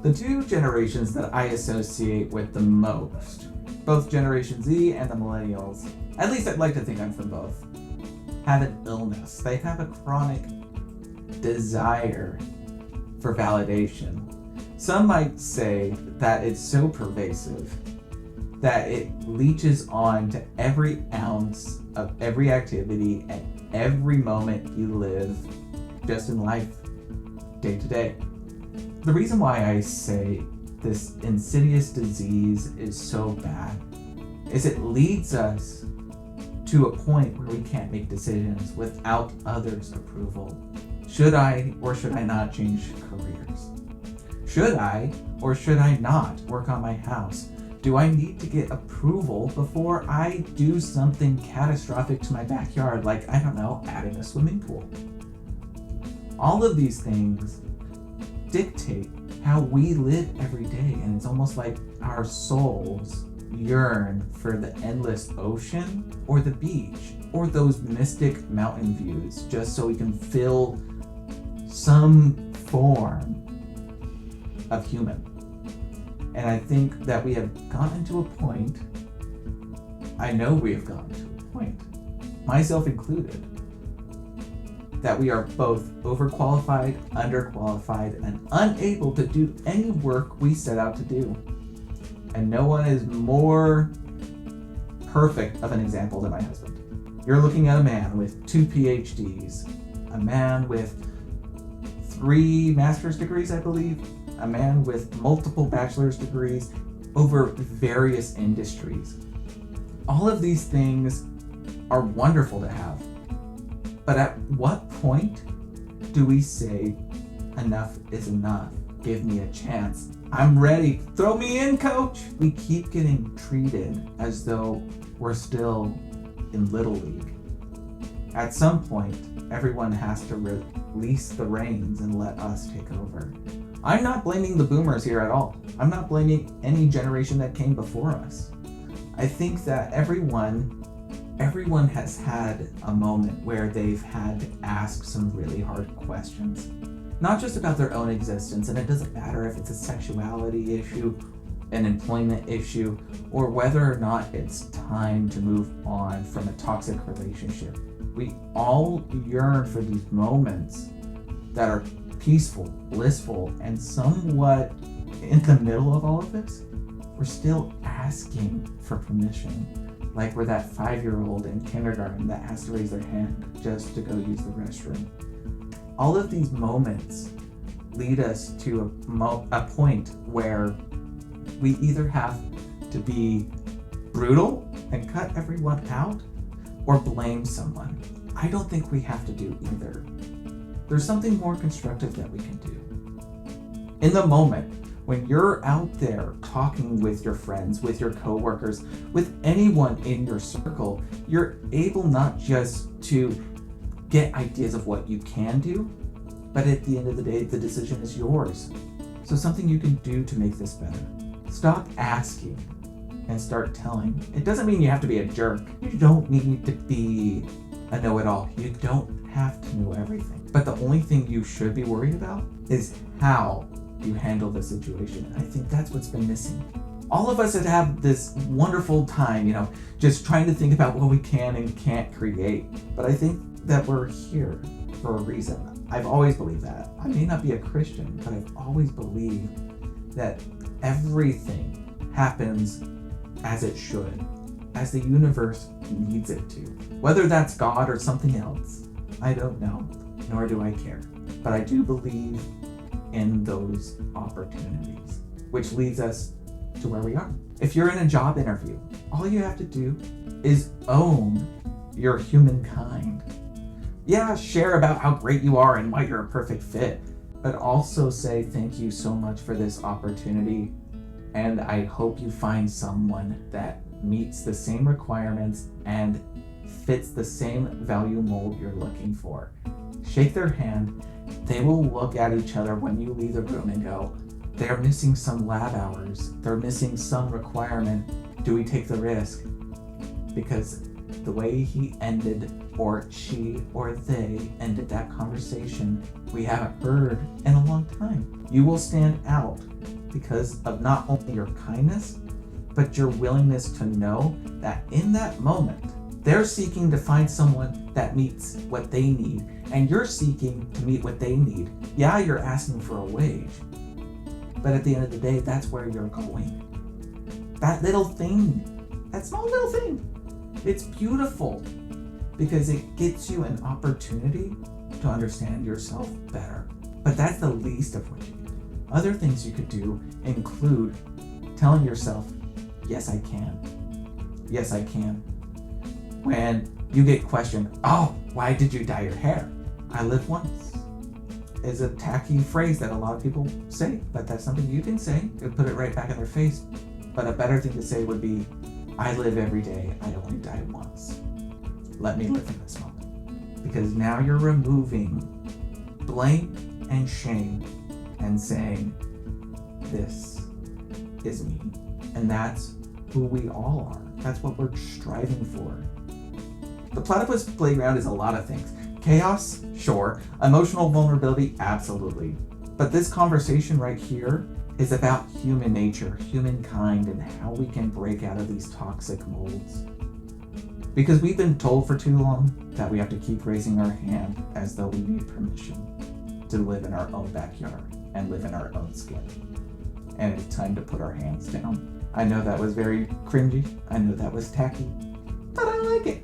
The two generations that I associate with the most, both Generation Z and the Millennials, at least I'd like to think I'm from both, have an illness. They have a chronic desire for validation. Some might say that it's so pervasive that it leaches on to every ounce of every activity and every moment you live just in life, day to day. The reason why I say this insidious disease is so bad is it leads us to a point where we can't make decisions without others' approval. Should I or should I not change careers? Should I or should I not work on my house? Do I need to get approval before I do something catastrophic to my backyard, like, I don't know, adding a swimming pool? All of these things dictate how we live every day, and it's almost like our souls yearn for the endless ocean or the beach or those mystic mountain views just so we can feel some form of human. And I think that we have gotten to a point, I know we have gotten to a point, myself included, that we are both overqualified, underqualified, and unable to do any work we set out to do. And no one is more perfect of an example than my husband. You're looking at a man with 2 PhDs, a man with 3 master's degrees, I believe, a man with multiple bachelor's degrees over various industries. All of these things are wonderful to have. But at what point do we say, enough is enough? Give me a chance. I'm ready. Throw me in, coach. We keep getting treated as though we're still in Little League. At some point, everyone has to release the reins and let us take over. I'm not blaming the boomers here at all. I'm not blaming any generation that came before us. I think that everyone has had a moment where they've had to ask some really hard questions. Not just about their own existence, and it doesn't matter if it's a sexuality issue, an employment issue, or whether or not it's time to move on from a toxic relationship. We all yearn for these moments that are peaceful, blissful, and somewhat in the middle of all of this. We're still asking for permission, like we're that 5-year-old in kindergarten that has to raise their hand just to go use the restroom. All of these moments lead us to a point where we either have to be brutal and cut everyone out or blame someone. I don't think we have to do either. There's something more constructive that we can do. In the moment, when you're out there talking with your friends, with your coworkers, with anyone in your circle, you're able not just to get ideas of what you can do, but at the end of the day, the decision is yours. So something you can do to make this better. Stop asking and start telling. It doesn't mean you have to be a jerk. You don't need to be a know-it-all. You don't have to know everything. But the only thing you should be worried about is how you handle the situation. And I think that's what's been missing. All of us have this wonderful time, just trying to think about what we can and can't create. But I think that we're here for a reason. I've always believed that. I may not be a Christian, but I've always believed that everything happens as it should, as the universe needs it to. Whether that's God or something else, I don't know, nor do I care. But I do believe in those opportunities, which leads us to where we are. If you're in a job interview, all you have to do is own your humankind. Yeah, share about how great you are and why you're a perfect fit, but also say thank you so much for this opportunity, and I hope you find someone that meets the same requirements and fits the same value mold you're looking for. Shake their hand. They will look at each other when you leave the room and go, they're missing some lab hours. They're missing some requirement. Do we take the risk? Because the way he ended, or she or they ended that conversation, we haven't heard in a long time. You will stand out because of not only your kindness, but your willingness to know that in that moment, they're seeking to find someone that meets what they need, and you're seeking to meet what they need. Yeah, you're asking for a wage, but at the end of the day, that's where you're going. That little thing, that small little thing, it's beautiful because it gets you an opportunity to understand yourself better. But that's the least of what you can do. Other things you could do include telling yourself, yes, I can. Yes, I can. When you get questioned, oh, why did you dye your hair? I live once. Is a tacky phrase that a lot of people say, but that's something you can say. You'll put it right back in their face. But a better thing to say would be, I live every day. I only die once. Let me live in this moment. Because now you're removing blame and shame and saying, this is me. And that's who we all are. That's what we're striving for. The platypus playground is a lot of things. Chaos, sure. Emotional vulnerability, absolutely. But this conversation right here is about human nature, humankind, and how we can break out of these toxic molds. Because we've been told for too long that we have to keep raising our hand as though we need permission to live in our own backyard and live in our own skin. And it's time to put our hands down. I know that was very cringy. I know that was tacky, but I like it.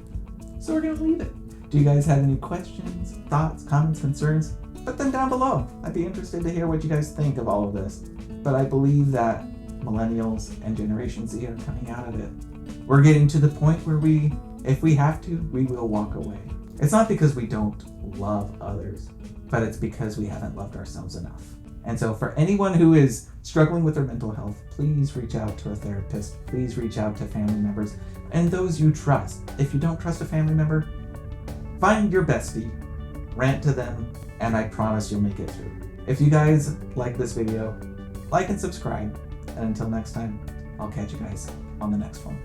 So we're gonna leave it. Do you guys have any questions, thoughts, comments, concerns? Put them down below. I'd be interested to hear what you guys think of all of this. But I believe that Millennials and Generation Z are coming out of it. We're getting to the point where if we have to, we will walk away. It's not because we don't love others, but it's because we haven't loved ourselves enough. And so for anyone who is struggling with their mental health, please reach out to a therapist. Please reach out to family members and those you trust. If you don't trust a family member, find your bestie, rant to them, and I promise you'll make it through. If you guys like this video, like and subscribe. And until next time, I'll catch you guys on the next one.